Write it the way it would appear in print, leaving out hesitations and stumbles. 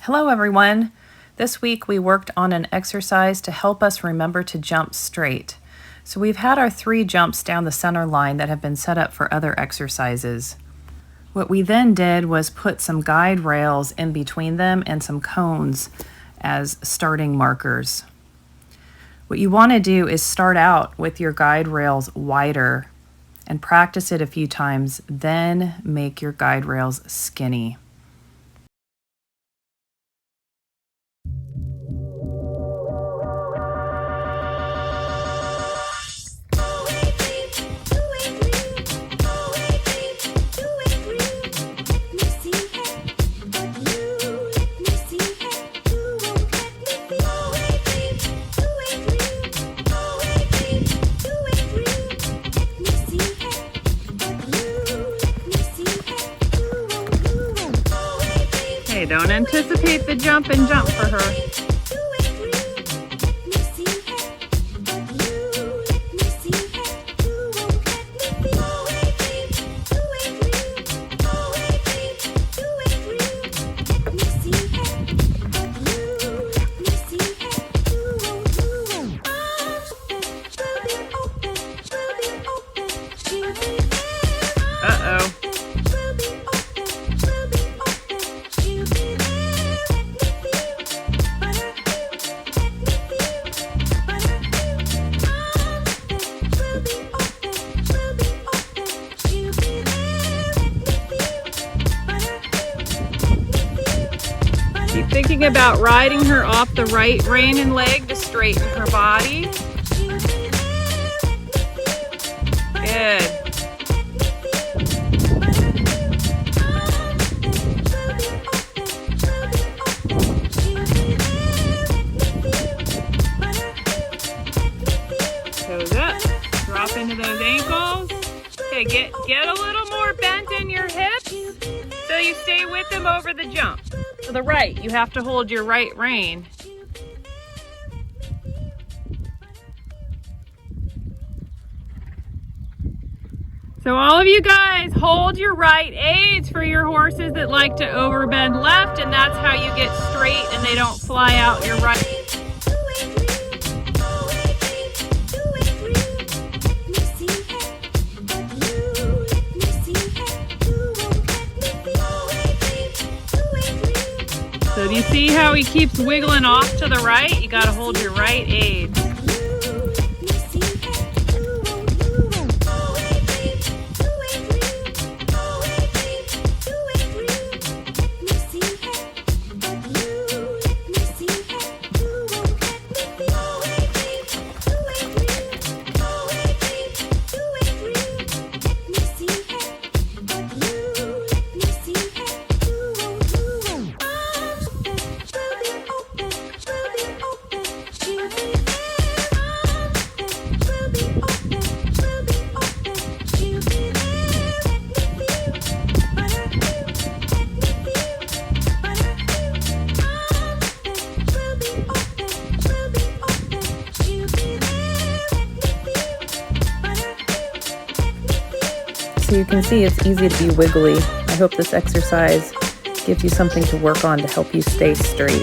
Hello everyone! This week we worked on an exercise to help us remember to jump straight. So we've had our 3 jumps down the center line that have been set up for other exercises. What we then did was put some guide rails in between them and some cones as starting markers. What you want to do is start out with your guide rails wider and practice it a few times, then make your guide rails skinny. Hey, don't anticipate the jump and jump for her. Uh-oh. Keep thinking about riding her off the right rein and leg to straighten her body. Good. Toes up. Drop into those ankles. Okay, get a little more bent in your hips so you stay with them over the jump. To the right, you have to hold your right rein. So all of you guys, hold your right aids for your horses that like to overbend left, and that's how you get straight and they don't fly out your right. So do you see how he keeps wiggling off to the right? You gotta hold your right aid. So you can see it's easy to be wiggly. I hope this exercise gives you something to work on to help you stay straight.